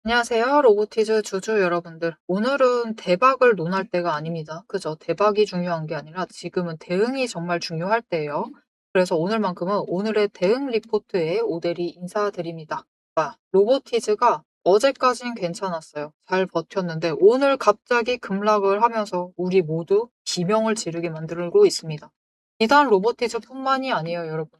안녕하세요. 로보티즈 주주 여러분들. 오늘은 대박을 논할 때가 아닙니다. 그죠? 대박이 중요한 게 아니라 지금은 대응이 정말 중요할 때예요. 그래서 오늘만큼은 오늘의 대응 리포트에 오대리 인사드립니다. 로보티즈가 어제까진 괜찮았어요. 잘 버텼는데 오늘 갑자기 급락을 하면서 우리 모두 비명을 지르게 만들고 있습니다. 비단 로보티즈뿐만이 아니에요, 여러분.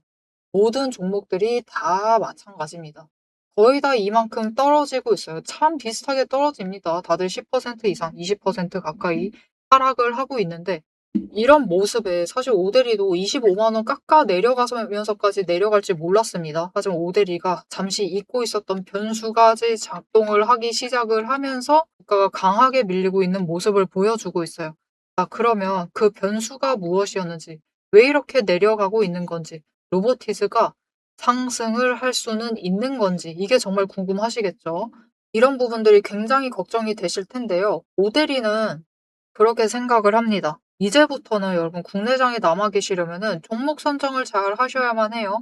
모든 종목들이 다 마찬가지입니다. 거의 다 이만큼 떨어지고 있어요. 참 비슷하게 떨어집니다. 다들 10% 이상, 20% 가까이 하락을 하고 있는데 이런 모습에 사실 오데리도 25만 원 깎아 내려가면서까지 내려갈지 몰랐습니다. 하지만 오데리가 잠시 잊고 있었던 변수까지 작동을 하기 시작을 하면서 주가가 강하게 밀리고 있는 모습을 보여주고 있어요. 그러면 그 변수가 무엇이었는지, 왜 이렇게 내려가고 있는 건지, 로보티즈가 상승을 할 수는 있는 건지 이게 정말 궁금하시겠죠? 이런 부분들이 굉장히 걱정이 되실 텐데요. 오데리는 그렇게 생각을 합니다. 이제부터는 여러분 국내장에 남아 계시려면은 종목 선정을 잘 하셔야만 해요.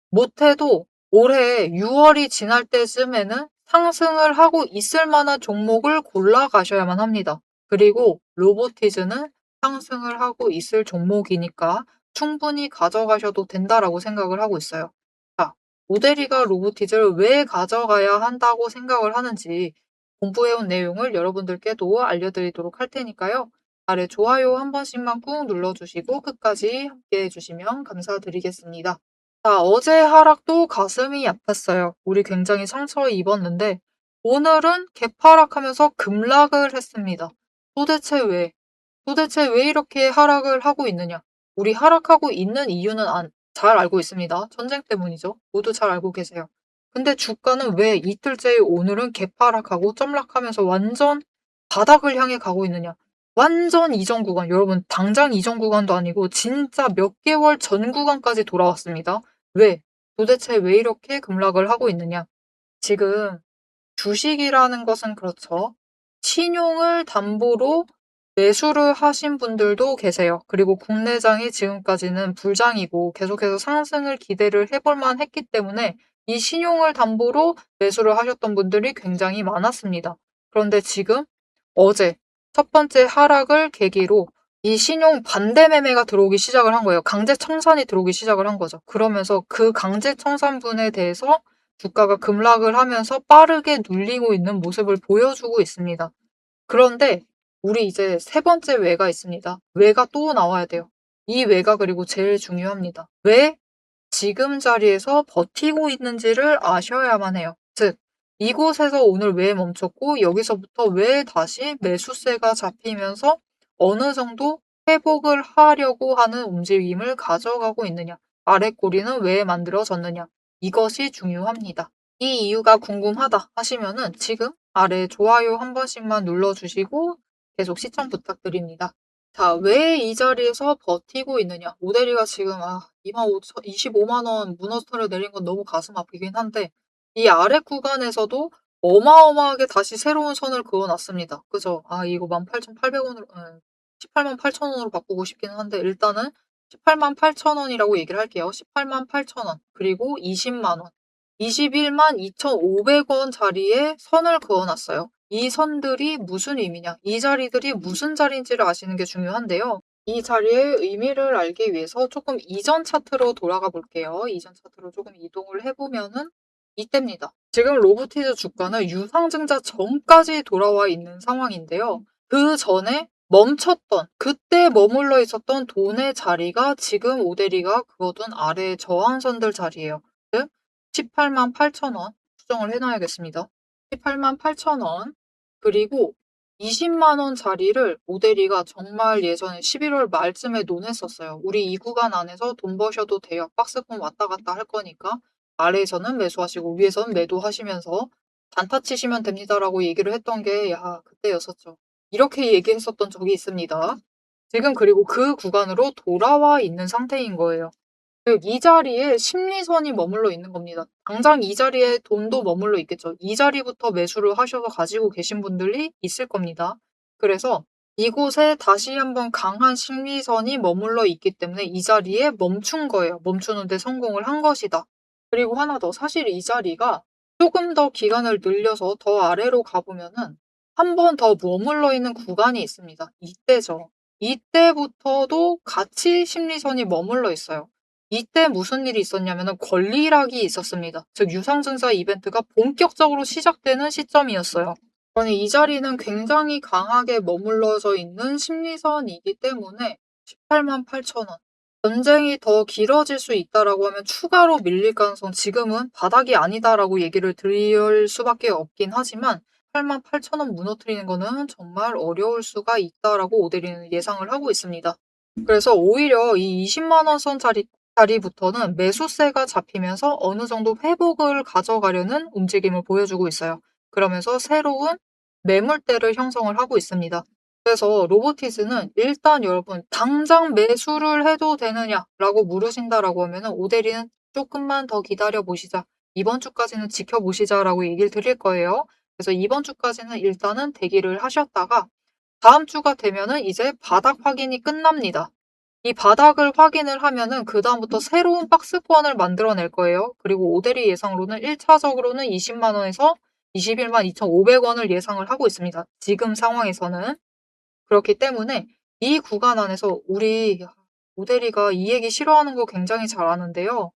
못해도 올해 6월이 지날 때쯤에는 상승을 하고 있을 만한 종목을 골라 가셔야만 합니다. 그리고 로보티즈는 상승을 하고 있을 종목이니까 충분히 가져가셔도 된다라고 생각을 하고 있어요. 자, 오데리가 로보티즈를 왜 가져가야 한다고 생각을 하는지 공부해온 내용을 여러분들께도 알려드리도록 할 테니까요. 아래 좋아요 한 번씩만 꾹 눌러주시고 끝까지 함께 해주시면 감사드리겠습니다. 자, 어제 하락도 가슴이 아팠어요. 우리 굉장히 상처 입었는데 오늘은 개파락하면서 급락을 했습니다. 도대체 왜? 도대체 왜 이렇게 하락을 하고 있느냐? 우리 하락하고 있는 이유는 잘 알고 있습니다. 전쟁 때문이죠. 모두 잘 알고 계세요. 근데 주가는 왜 이틀째의 오늘은 개파락하고 점락하면서 완전 바닥을 향해 가고 있느냐? 완전 이전 구간, 여러분 당장 이전 구간도 아니고 진짜 몇 개월 전 구간까지 돌아왔습니다. 왜? 도대체 왜 이렇게 급락을 하고 있느냐? 지금 주식이라는 것은 그렇죠. 신용을 담보로 매수를 하신 분들도 계세요. 그리고 국내장이 지금까지는 불장이고 계속해서 상승을 기대를 해볼 만했기 때문에 이 신용을 담보로 매수를 하셨던 분들이 굉장히 많았습니다. 그런데 지금 어제 첫 번째 하락을 계기로 이 신용 반대 매매가 들어오기 시작을 한 거예요. 강제 청산이 들어오기 시작을 한 거죠. 그러면서 그 강제 청산분에 대해서 주가가 급락을 하면서 빠르게 눌리고 있는 모습을 보여주고 있습니다. 그런데 우리 이제 세 번째 왜가 있습니다. 왜가 또 나와야 돼요. 이 왜가 그리고 제일 중요합니다. 왜 지금 자리에서 버티고 있는지를 아셔야만 해요. 즉, 이곳에서 오늘 왜 멈췄고 여기서부터 왜 다시 매수세가 잡히면서 어느 정도 회복을 하려고 하는 움직임을 가져가고 있느냐. 아래 꼬리는 왜 만들어졌느냐. 이것이 중요합니다. 이 이유가 궁금하다 하시면은 지금 아래 좋아요 한 번씩만 눌러주시고 계속 시청 부탁드립니다. 자, 왜 이 자리에서 버티고 있느냐? 오데리가 지금 25만 원 무너뜨려 내린 건 너무 가슴 아프긴 한데 이 아래 구간에서도 어마어마하게 다시 새로운 선을 그어 놨습니다. 그죠? 이거 18,800원으로 18만 8천 원으로 바꾸고 싶기는 한데 일단은 18만 8천 원이라고 얘기를 할게요. 18만 8천 원. 그리고 20만 원. 21만 2,500원 자리에 선을 그어 놨어요. 이 선들이 무슨 의미냐? 이 자리들이 무슨 자리인지를 아시는 게 중요한데요. 이 자리의 의미를 알기 위해서 조금 이전 차트로 돌아가 볼게요. 이전 차트로 조금 이동을 해보면은 이때입니다. 지금 로보티즈 주가는 유상증자 전까지 돌아와 있는 상황인데요. 그 전에 멈췄던, 그때 머물러 있었던 돈의 자리가 지금 오데리가 그어둔 아래 저항선들 자리예요. 즉, 18만 8천 원 수정을 해놔야겠습니다. 18만 8천 원. 그리고 20만 원 자리를 오데리가 정말 예전에 11월 말쯤에 논했었어요. 우리 이 구간 안에서 돈 버셔도 돼요. 박스권 왔다 갔다 할 거니까 아래에서는 매수하시고 위에서는 매도하시면서 단타 치시면 됩니다라고 얘기를 했던 게 그때였었죠. 이렇게 얘기했었던 적이 있습니다. 지금 그리고 그 구간으로 돌아와 있는 상태인 거예요. 즉, 이 자리에 심리선이 머물러 있는 겁니다. 당장 이 자리에 돈도 머물러 있겠죠. 이 자리부터 매수를 하셔서 가지고 계신 분들이 있을 겁니다. 그래서 이곳에 다시 한번 강한 심리선이 머물러 있기 때문에 이 자리에 멈춘 거예요. 멈추는데 성공을 한 것이다. 그리고 하나 더, 사실 이 자리가 조금 더 기간을 늘려서 더 아래로 가 보면은 한 번 더 머물러 있는 구간이 있습니다. 이때죠. 이때부터도 같이 심리선이 머물러 있어요. 이때 무슨 일이 있었냐면은 권리락이 있었습니다. 즉 유상증자 이벤트가 본격적으로 시작되는 시점이었어요. 아니 이 자리는 굉장히 강하게 머물러져 있는 심리선이기 때문에 188,000원. 전쟁이 더 길어질 수 있다라고 하면 추가로 밀릴 가능성 지금은 바닥이 아니다라고 얘기를 드릴 수밖에 없긴 하지만 88,000원 무너뜨리는 거는 정말 어려울 수가 있다라고 오데리는 예상을 하고 있습니다. 그래서 오히려 이 200,000원 선 자리부터는 매수세가 잡히면서 어느 정도 회복을 가져가려는 움직임을 보여주고 있어요. 그러면서 새로운 매물대를 형성을 하고 있습니다. 그래서 로보티즈는 일단 여러분 당장 매수를 해도 되느냐라고 물으신다라고 하면은 오데리는 조금만 더 기다려 보시자. 이번 주까지는 지켜보시자라고 얘기를 드릴 거예요. 그래서 이번 주까지는 일단은 대기를 하셨다가 다음 주가 되면은 이제 바닥 확인이 끝납니다. 이 바닥을 확인을 하면은 그다음부터 새로운 박스권을 만들어낼 거예요. 그리고 오데리 예상으로는 1차적으로는 200,000 원에서 212,500 원을 예상을 하고 있습니다. 지금 상황에서는. 그렇기 때문에 이 구간 안에서 우리 오데리가 이 얘기 싫어하는 거 굉장히 잘 아는데요.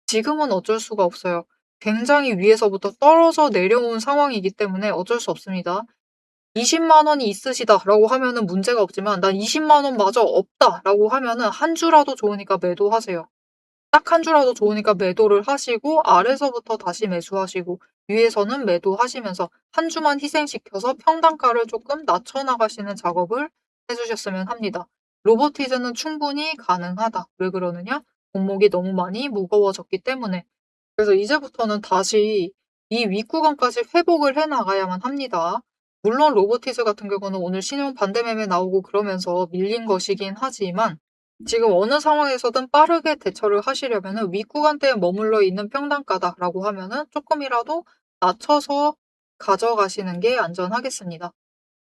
지금은 어쩔 수가 없어요. 굉장히 위에서부터 떨어져 내려온 상황이기 때문에 어쩔 수 없습니다. 20만 원이 있으시다라고 하면은 문제가 없지만 난 20만 원마저 없다라고 하면은 한 주라도 좋으니까 매도하세요. 딱 한 주라도 좋으니까 매도를 하시고 아래서부터 다시 매수하시고 위에서는 매도하시면서 한 주만 희생시켜서 평단가를 조금 낮춰 나가시는 작업을 해 주셨으면 합니다. 로보티즈는 충분히 가능하다. 왜 그러느냐? 종목이 너무 많이 무거워졌기 때문에. 그래서 이제부터는 다시 이 윗구간까지 회복을 해 나가야만 합니다. 물론 로보티즈 같은 경우는 오늘 신용 반대 매매 나오고 그러면서 밀린 것이긴 하지만 지금 어느 상황에서든 빠르게 대처를 하시려면은 윗구간대에 머물러 있는 평단가다라고 하면은 조금이라도 낮춰서 가져가시는 게 안전하겠습니다.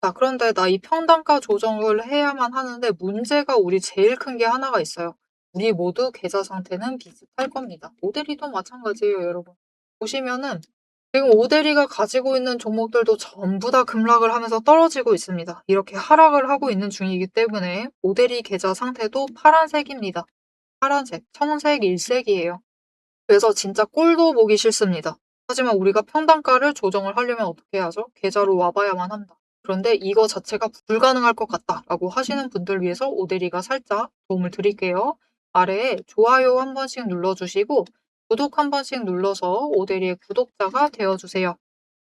자, 그런데 나 이 평단가 조정을 해야만 하는데 문제가 우리 제일 큰 게 하나가 있어요. 우리 모두 계좌 상태는 비슷할 겁니다. 오데리도 마찬가지예요, 여러분. 보시면은 지금 오데리가 가지고 있는 종목들도 전부 다 급락을 하면서 떨어지고 있습니다. 이렇게 하락을 하고 있는 중이기 때문에 오데리 계좌 상태도 파란색입니다. 파란색, 청색, 일색이에요. 그래서 진짜 꼴도 보기 싫습니다. 하지만 우리가 평단가를 조정을 하려면 어떻게 해야죠? 계좌로 와봐야만 한다. 그런데 이거 자체가 불가능할 것 같다라고 하시는 분들 위해서 오데리가 살짝 도움을 드릴게요. 아래에 좋아요 한 번씩 눌러주시고 구독 한 번씩 눌러서 오데리의 구독자가 되어주세요.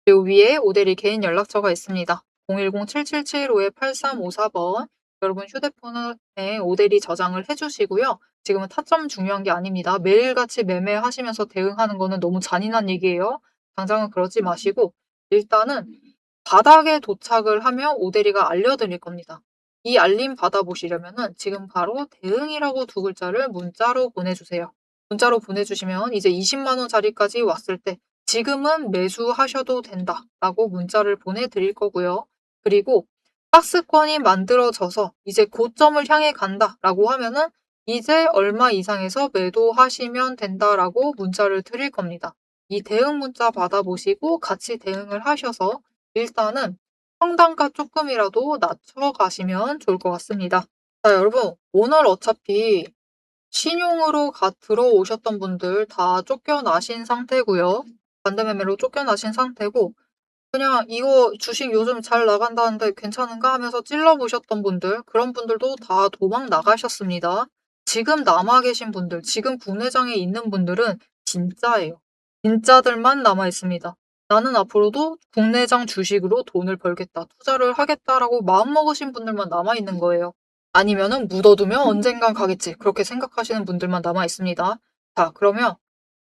그리고 위에 오데리 개인 연락처가 있습니다. 010-7775-8354번. 여러분 휴대폰에 오데리 저장을 해주시고요. 지금은 타점 중요한 게 아닙니다. 매일같이 매매하시면서 대응하는 거는 너무 잔인한 얘기예요. 당장은 그러지 마시고 일단은 바닥에 도착을 하면 오데리가 알려드릴 겁니다. 이 알림 받아보시려면은 지금 바로 대응이라고 두 글자를 문자로 보내주세요. 문자로 보내주시면 이제 20만 원짜리까지 왔을 때 지금은 매수하셔도 된다라고 문자를 보내드릴 거고요. 그리고 박스권이 만들어져서 이제 고점을 향해 간다라고 하면은 이제 얼마 이상에서 매도하시면 된다라고 문자를 드릴 겁니다. 이 대응 문자 받아보시고 같이 대응을 하셔서 일단은 평단가 조금이라도 낮춰가시면 좋을 것 같습니다. 자, 여러분, 오늘 어차피 신용으로 들어오셨던 분들 다 쫓겨나신 상태고요. 반대매매로 쫓겨나신 상태고, 그냥 이거 주식 요즘 잘 나간다는데 괜찮은가 하면서 찔러보셨던 분들, 그런 분들도 다 도망 나가셨습니다. 지금 남아 계신 분들, 지금 국내장에 있는 분들은 진짜예요. 진짜들만 남아 있습니다. 나는 앞으로도 국내장 주식으로 돈을 벌겠다, 투자를 하겠다라고 마음먹으신 분들만 남아 있는 거예요. 아니면은 묻어두면 언젠간 가겠지. 그렇게 생각하시는 분들만 남아 있습니다. 자, 그러면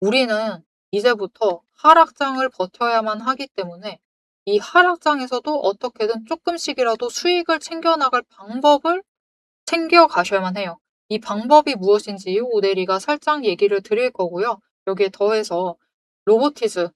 우리는 이제부터 하락장을 버텨야만 하기 때문에 이 하락장에서도 어떻게든 조금씩이라도 수익을 챙겨나갈 방법을 챙겨가셔야만 해요. 이 방법이 무엇인지 오데리가 살짝 얘기를 드릴 거고요. 여기에 더해서 로보티즈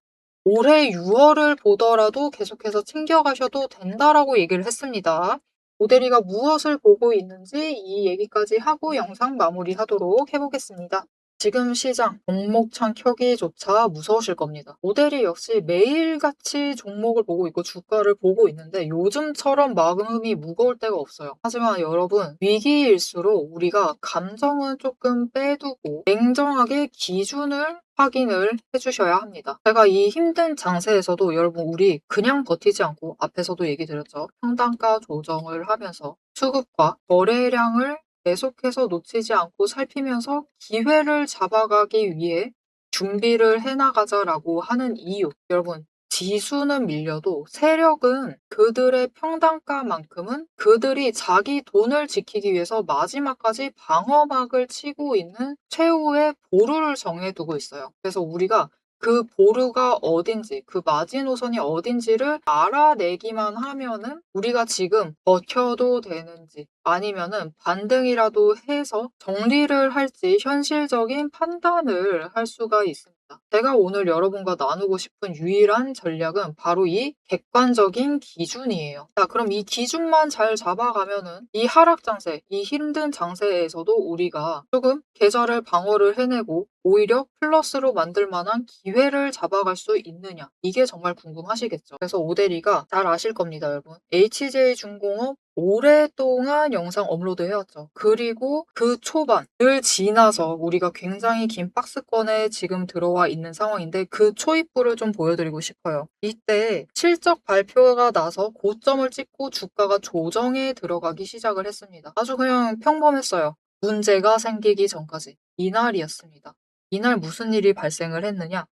올해 6월을 보더라도 계속해서 챙겨가셔도 된다라고 얘기를 했습니다. 오데리가 무엇을 보고 있는지 이 얘기까지 하고 영상 마무리하도록 해보겠습니다. 지금 시장 종목창 켜기조차 무서우실 겁니다. 모델이 역시 매일같이 종목을 보고 있고 주가를 보고 있는데 요즘처럼 마음이 무거울 때가 없어요. 하지만 여러분, 위기일수록 우리가 감정은 조금 빼두고 냉정하게 기준을 확인을 해주셔야 합니다. 제가 이 힘든 장세에서도 여러분, 우리 그냥 버티지 않고 앞에서도 얘기 드렸죠. 평단가 조정을 하면서 수급과 거래량을 계속해서 놓치지 않고 살피면서 기회를 잡아가기 위해 준비를 해나가자라고 하는 이유. 여러분, 지수는 밀려도 세력은 그들의 평단가만큼은 그들이 자기 돈을 지키기 위해서 마지막까지 방어막을 치고 있는 최후의 보루를 정해두고 있어요. 그래서 우리가 그 보루가 어딘지, 그 마지노선이 어딘지를 알아내기만 하면은 우리가 지금 버텨도 되는지 아니면은 반등이라도 해서 정리를 할지 현실적인 판단을 할 수가 있습니다. 제가 오늘 여러분과 나누고 싶은 유일한 전략은 바로 이 객관적인 기준이에요. 자, 그럼 이 기준만 잘 잡아가면은 이 하락 장세, 이 힘든 장세에서도 우리가 조금 계좌를 방어를 해내고 오히려 플러스로 만들 만한 기회를 잡아갈 수 있느냐. 이게 정말 궁금하시겠죠. 그래서 오대리가 잘 아실 겁니다, 여러분. HJ중공업 오랫동안 영상 업로드 해왔죠. 그리고 그 초반을 지나서 우리가 굉장히 긴 박스권에 지금 들어와 있는 상황인데 그 초입부를 좀 보여드리고 싶어요. 이때 실적 발표가 나서 고점을 찍고 주가가 조정에 들어가기 시작을 했습니다. 아주 그냥 평범했어요. 문제가 생기기 전까지. 이날이었습니다. 이날 무슨 일이 발생을 했느냐?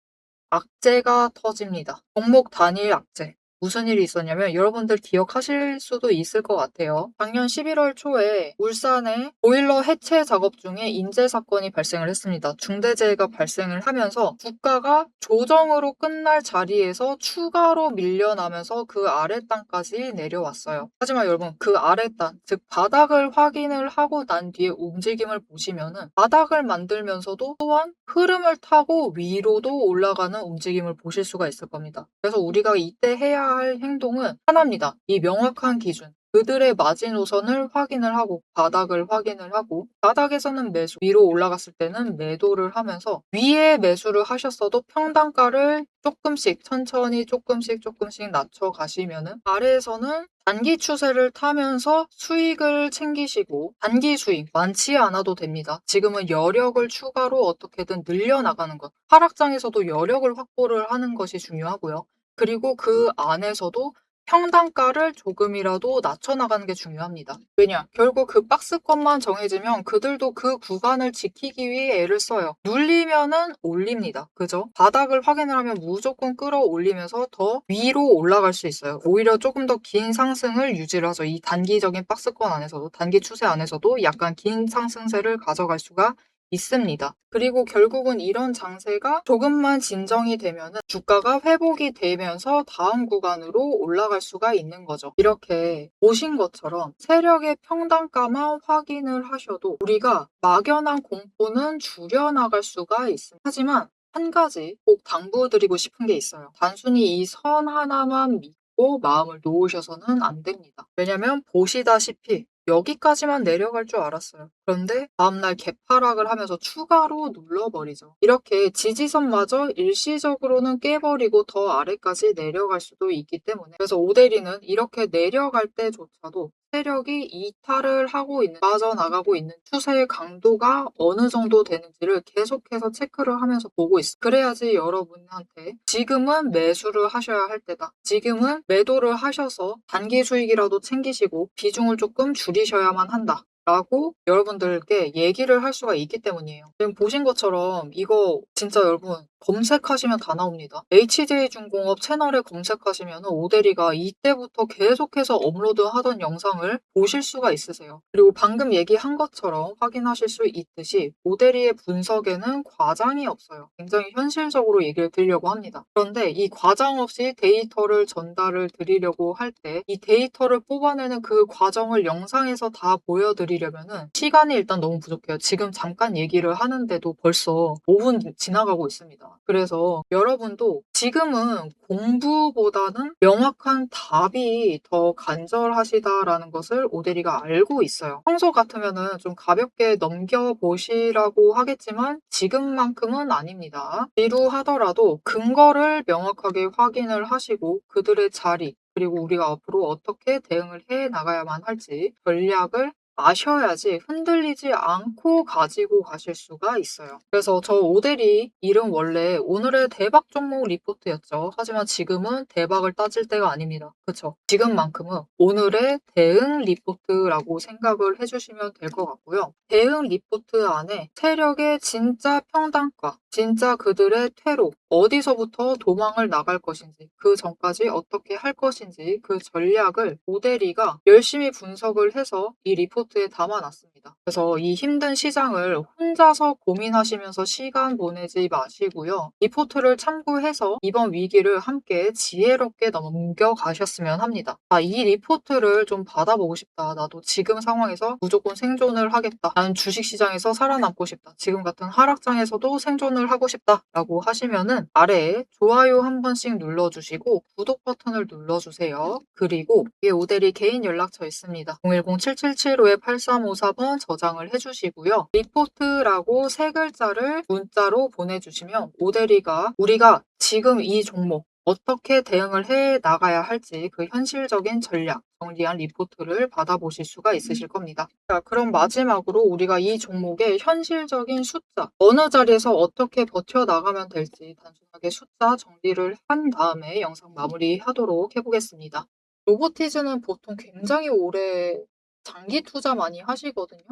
악재가 터집니다. 종목 단일 악재. 무슨 일이 있었냐면 여러분들 기억하실 수도 있을 것 같아요. 작년 11월 초에 울산에 보일러 해체 작업 중에 인재 사건이 발생을 했습니다. 중대재해가 발생을 하면서 주가가 조정으로 끝날 자리에서 추가로 밀려나면서 그 아랫단까지 내려왔어요. 하지만 여러분, 그 아랫단, 즉 바닥을 확인을 하고 난 뒤에 움직임을 보시면은 바닥을 만들면서도 또한 흐름을 타고 위로도 올라가는 움직임을 보실 수가 있을 겁니다. 그래서 우리가 이때 해야 할 행동은 하나입니다. 이 명확한 기준. 그들의 마지노선을 확인을 하고 바닥을 확인을 하고 바닥에서는 매수, 위로 올라갔을 때는 매도를 하면서 위에 매수를 하셨어도 평단가를 조금씩 천천히 조금씩 낮춰 가시면은 아래에서는 단기 추세를 타면서 수익을 챙기시고 단기 수익 많지 않아도 됩니다. 지금은 여력을 추가로 어떻게든 늘려나가는 것. 하락장에서도 여력을 확보를 하는 것이 중요하고요. 그리고 그 안에서도 평단가를 조금이라도 낮춰나가는 게 중요합니다. 왜냐? 결국 그 박스권만 정해지면 그들도 그 구간을 지키기 위해 애를 써요. 눌리면은 올립니다. 그죠? 바닥을 확인을 하면 무조건 끌어올리면서 더 위로 올라갈 수 있어요. 오히려 조금 더 긴 상승을 유지를 하죠. 이 단기적인 박스권 안에서도, 단기 추세 안에서도 약간 긴 상승세를 가져갈 수가 있습니다. 그리고 결국은 이런 장세가 조금만 진정이 되면 주가가 회복이 되면서 다음 구간으로 올라갈 수가 있는 거죠. 이렇게 보신 것처럼 세력의 평단가만 확인을 하셔도 우리가 막연한 공포는 줄여나갈 수가 있습니다. 하지만 한 가지 꼭 당부드리고 싶은 게 있어요. 단순히 이 선 하나만 믿고 마음을 놓으셔서는 안 됩니다. 왜냐면 보시다시피 여기까지만 내려갈 줄 알았어요. 그런데 다음날 개파락을 하면서 추가로 눌러버리죠. 이렇게 지지선마저 일시적으로는 깨버리고 더 아래까지 내려갈 수도 있기 때문에 그래서 오대리는 이렇게 내려갈 때조차도 세력이 이탈을 하고 있는, 빠져나가고 있는 추세의 강도가 어느 정도 되는지를 계속해서 체크를 하면서 보고 있어요. 그래야지 여러분한테 지금은 매수를 하셔야 할 때다. 지금은 매도를 하셔서 단기 수익이라도 챙기시고 비중을 조금 줄이셔야만 한다. 라고 여러분들께 얘기를 할 수가 있기 때문이에요. 지금 보신 것처럼 이거 진짜 여러분 검색하시면 다 나옵니다. HJ중공업 채널에 검색하시면 오대리가 이때부터 계속해서 업로드하던 영상을 보실 수가 있으세요. 그리고 방금 얘기한 것처럼 확인하실 수 있듯이 오대리의 분석에는 과장이 없어요. 굉장히 현실적으로 얘기를 드리려고 합니다. 그런데 이 과장 없이 데이터를 전달을 드리려고 할 때 이 데이터를 뽑아내는 그 과정을 영상에서 다 보여드리려고 드리려면은 시간이 일단 너무 부족해요. 지금 잠깐 얘기를 하는데도 벌써 5분 지나가고 있습니다. 그래서 여러분도 지금은 공부보다는 명확한 답이 더 간절하시다라는 것을 오대리가 알고 있어요. 평소 같으면은 좀 가볍게 넘겨보시라고 하겠지만 지금만큼은 아닙니다. 지루하더라도 근거를 명확하게 확인을 하시고 그들의 자리, 그리고 우리가 앞으로 어떻게 대응을 해 나가야만 할지 전략을 아셔야지 흔들리지 않고 가지고 가실 수가 있어요. 그래서 저 오대리 이름 원래 오늘의 대박 종목 리포트였죠. 하지만 지금은 대박을 따질 때가 아닙니다. 그쵸? 지금만큼은 오늘의 대응 리포트라고 생각을 해주시면 될 것 같고요. 대응 리포트 안에 세력의 진짜 평단가, 진짜 그들의 퇴로, 어디서부터 도망을 나갈 것인지, 그 전까지 어떻게 할 것인지 그 전략을 오대리가 열심히 분석을 해서 이 리포트에 담아놨습니다. 그래서 이 힘든 시장을 혼자서 고민하시면서 시간 보내지 마시고요. 리포트를 참고해서 이번 위기를 함께 지혜롭게 넘겨가셨으면 합니다. 이 리포트를 좀 받아보고 싶다. 나도 지금 상황에서 무조건 생존을 하겠다. 나는 주식시장에서 살아남고 싶다. 지금 같은 하락장에서도 생존을 하고 싶다. 라고 하시면은 아래에 좋아요 한 번씩 눌러주시고 구독 버튼을 눌러주세요. 그리고 위에 오대리 개인 연락처 있습니다. 010-7775-8354번 저장을 해주시고요. 리포트라고 세 글자를 문자로 보내주시면 오대리가 우리가 지금 이 종목 어떻게 대응을 해 나가야 할지 그 현실적인 전략, 정리한 리포트를 받아보실 수가 있으실 겁니다. 자, 그럼 마지막으로 우리가 이 종목의 현실적인 숫자, 어느 자리에서 어떻게 버텨나가면 될지 단순하게 숫자 정리를 한 다음에 영상 마무리하도록 해보겠습니다. 로보티즈는 보통 굉장히 오래 장기 투자 많이 하시거든요.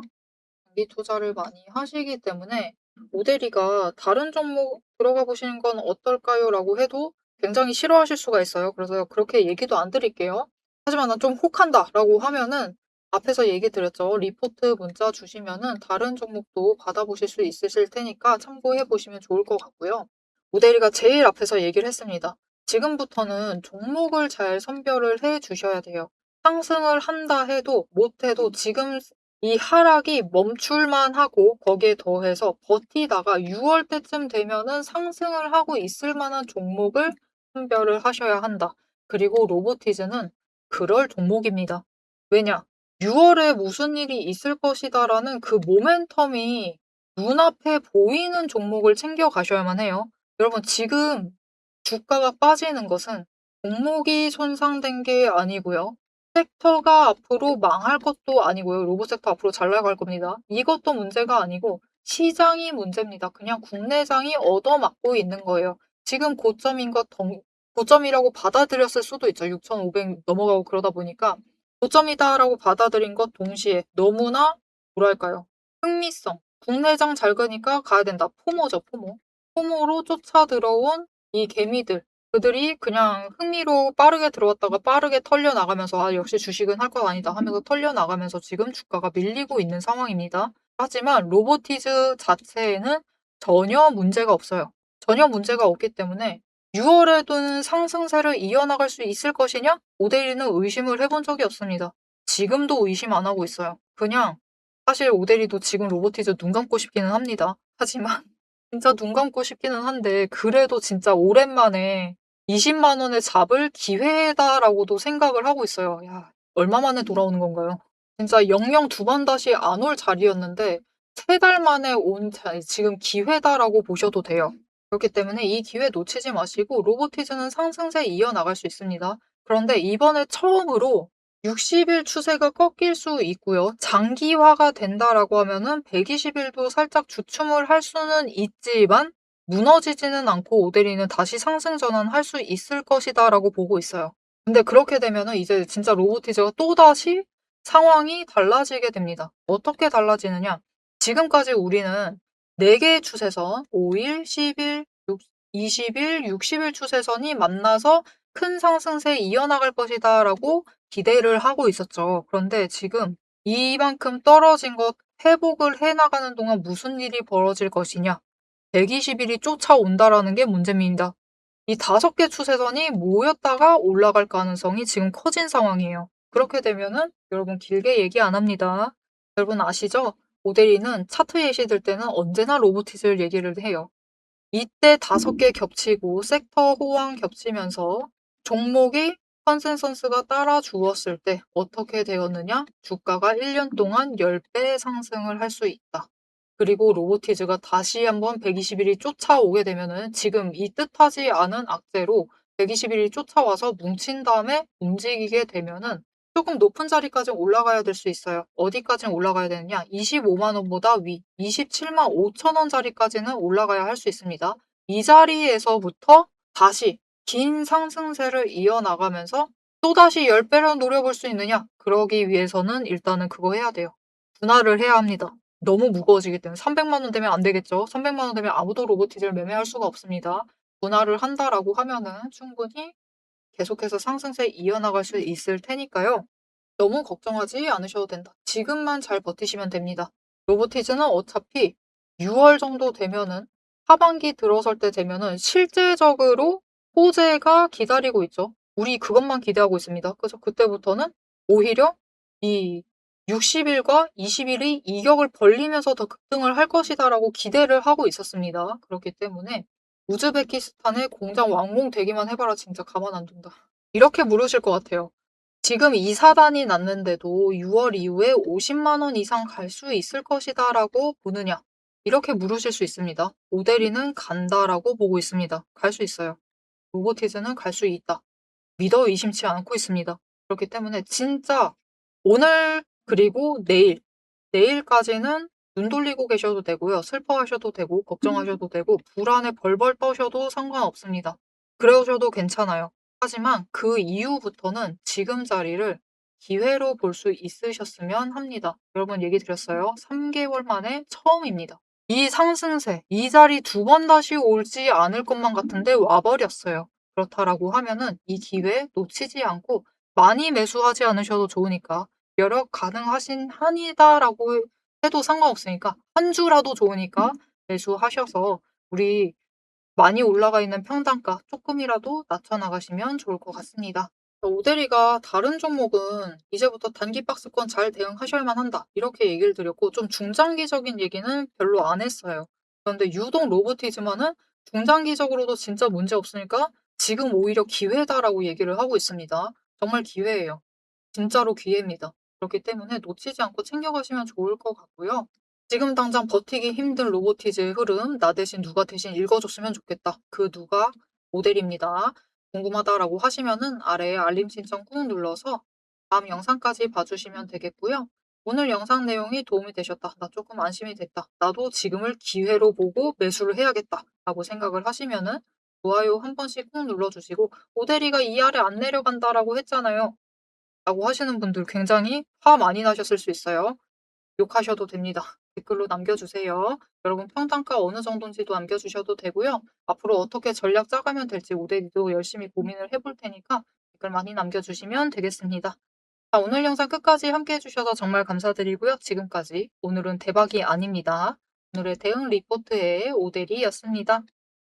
장기 투자를 많이 하시기 때문에 오대리가 다른 종목 들어가 보시는 건 어떨까요? 라고 해도 굉장히 싫어하실 수가 있어요. 그래서 그렇게 얘기도 안 드릴게요. 하지만 난 좀 혹한다 라고 하면은 앞에서 얘기 드렸죠. 리포트 문자 주시면은 다른 종목도 받아보실 수 있으실 테니까 참고해 보시면 좋을 것 같고요. 오대리가 제일 앞에서 얘기를 했습니다. 지금부터는 종목을 잘 선별을 해 주셔야 돼요. 상승을 한다 해도 못해도 지금 이 하락이 멈출만 하고 거기에 더해서 버티다가 6월 때쯤 되면은 상승을 하고 있을 만한 종목을 선별을 하셔야 한다. 그리고 로보티즈는 그럴 종목입니다. 왜냐? 6월에 무슨 일이 있을 것이다라는 그 모멘텀이 눈앞에 보이는 종목을 챙겨 가셔야만 해요. 여러분, 지금 주가가 빠지는 것은 종목이 손상된 게 아니고요. 섹터가 앞으로 망할 것도 아니고요. 로봇 섹터 앞으로 잘 나갈 겁니다. 이것도 문제가 아니고 시장이 문제입니다. 그냥 국내장이 얻어맞고 있는 거예요. 지금 고점인 것 고점이라고 받아들였을 수도 있죠. 6,500 넘어가고 그러다 보니까 고점이다라고 받아들인 것 동시에 너무나 뭐랄까요? 흥미성. 국내장 잘 가니까 가야 된다. 포모죠, 포모. 포모로 쫓아 들어온 이 개미들. 그들이 그냥 흥미로 빠르게 들어왔다가 빠르게 털려 나가면서 역시 주식은 할 것 아니다 하면서 털려 나가면서 지금 주가가 밀리고 있는 상황입니다. 하지만 로보티즈 자체에는 전혀 문제가 없어요. 전혀 문제가 없기 때문에 6월에도는 상승세를 이어나갈 수 있을 것이냐? 오데리는 의심을 해본 적이 없습니다. 지금도 의심 안 하고 있어요. 그냥 사실 오데리도 지금 로보티즈 눈 감고 싶기는 합니다. 하지만 진짜 눈 감고 싶기는 한데 그래도 진짜 오랜만에 20만 원에 잡을 기회다라고도 생각을 하고 있어요. 야, 얼마 만에 돌아오는 건가요? 진짜 영영 두 번 다시 안 올 자리였는데 3달 만에 온 지금 기회다라고 보셔도 돼요. 그렇기 때문에 이 기회 놓치지 마시고 로보티즈는 상승세 이어나갈 수 있습니다. 그런데 이번에 처음으로 60일 추세가 꺾일 수 있고요. 장기화가 된다라고 하면은 120일도 살짝 주춤을 할 수는 있지만 무너지지는 않고 오데리는 다시 상승 전환할 수 있을 것이다라고 보고 있어요. 근데 그렇게 되면은 이제 진짜 로보티즈가 또다시 상황이 달라지게 됩니다. 어떻게 달라지느냐? 지금까지 우리는 4개의 추세선 5일, 10일, 20일, 60일 추세선이 만나서 큰 상승세 이어나갈 것이다라고 기대를 하고 있었죠. 그런데 지금 이만큼 떨어진 것 회복을 해나가는 동안 무슨 일이 벌어질 것이냐? 120일이 쫓아온다라는 게 문제입니다. 이 5개 추세선이 모였다가 올라갈 가능성이 지금 커진 상황이에요. 그렇게 되면은 여러분 길게 얘기 안 합니다. 여러분 아시죠? 오데리는 차트 예시들 때는 언제나 로보티즈를 얘기를 해요. 이때 5개 겹치고 섹터 호황 겹치면서 종목이 컨센서스가 따라 주었을 때 어떻게 되었느냐? 주가가 1년 동안 10배 상승을 할 수 있다. 그리고 로보티즈가 다시 한번 120일이 쫓아오게 되면은 지금 이 뜻하지 않은 악재로 120일이 쫓아와서 뭉친 다음에 움직이게 되면은 조금 높은 자리까지 올라가야 될 수 있어요. 어디까지 올라가야 되느냐? 25만 원보다 위, 27만 5천 원 자리까지는 올라가야 할 수 있습니다. 이 자리에서부터 다시 긴 상승세를 이어나가면서 또다시 10배를 노려볼 수 있느냐? 그러기 위해서는 일단은 그거 해야 돼요. 분할을 해야 합니다. 너무 무거워지기 때문에 300만 원 되면 안 되겠죠. 300만 원 되면 아무도 로보티즈를 매매할 수가 없습니다. 분할을 한다라고 하면은 충분히 계속해서 상승세 이어나갈 수 있을 테니까요. 너무 걱정하지 않으셔도 된다. 지금만 잘 버티시면 됩니다. 로보티즈는 어차피 6월 정도 되면은 하반기 들어설 때 되면은 실제적으로 호재가 기다리고 있죠. 우리 그것만 기대하고 있습니다. 그래서 그때부터는 오히려 이 60일과 20일이 이격을 벌리면서 더 급등을 할 것이다라고 기대를 하고 있었습니다. 그렇기 때문에 우즈베키스탄에 공장 완공되기만 해봐라 진짜 가만 안 둔다. 이렇게 물으실 것 같아요. 지금 이 사단이 났는데도 6월 이후에 50만 원 이상 갈 수 있을 것이다라고 보느냐? 이렇게 물으실 수 있습니다. 오데리는 간다라고 보고 있습니다. 갈 수 있어요. 로보티즈는 갈 수 있다. 믿어 의심치 않고 있습니다. 그렇기 때문에 진짜 오늘 그리고 내일까지는 눈 돌리고 계셔도 되고요. 슬퍼하셔도 되고 걱정하셔도 되고 불안에 벌벌 떠셔도 상관없습니다. 그러셔도 괜찮아요. 하지만 그 이후부터는 지금 자리를 기회로 볼 수 있으셨으면 합니다. 여러분 얘기 드렸어요. 3개월 만에 처음입니다. 이 상승세, 이 자리 2번 다시 오지 않을 것만 같은데 와버렸어요. 그렇다라고 하면은 이 기회 놓치지 않고 많이 매수하지 않으셔도 좋으니까 여력 가능하신 한이다라고 해도 상관없으니까 한 주라도 좋으니까 매수하셔서 우리 많이 올라가 있는 평단가 조금이라도 낮춰나가시면 좋을 것 같습니다. 오데리가 다른 종목은 이제부터 단기 박스권 잘 대응하셔야만 한다. 이렇게 얘기를 드렸고 좀 중장기적인 얘기는 별로 안 했어요. 그런데 유독 로보티즈만은 중장기적으로도 진짜 문제 없으니까 지금 오히려 기회다라고 얘기를 하고 있습니다. 정말 기회예요. 진짜로 기회입니다. 그렇기 때문에 놓치지 않고 챙겨가시면 좋을 것 같고요. 지금 당장 버티기 힘든 로보티즈의 흐름 나 대신 누가 대신 읽어줬으면 좋겠다. 그 누가 모델입니다. 궁금하다라고 하시면은 아래에 알림 신청 꾹 눌러서 다음 영상까지 봐주시면 되겠고요. 오늘 영상 내용이 도움이 되셨다. 나 조금 안심이 됐다. 나도 지금을 기회로 보고 매수를 해야겠다. 라고 생각을 하시면은 좋아요 한 번씩 꾹 눌러주시고 오대리가 이 아래 안 내려간다라고 했잖아요. 라고 하시는 분들 굉장히 화 많이 나셨을 수 있어요. 욕하셔도 됩니다. 댓글로 남겨주세요. 여러분 평단가 어느 정도인지도 남겨주셔도 되고요. 앞으로 어떻게 전략 짜가면 될지 오데이도 열심히 고민을 해볼 테니까 댓글 많이 남겨주시면 되겠습니다. 자, 오늘 영상 끝까지 함께 해주셔서 정말 감사드리고요. 지금까지 오늘은 대박이 아닙니다. 오늘의 대응 리포트의 오데리였습니다.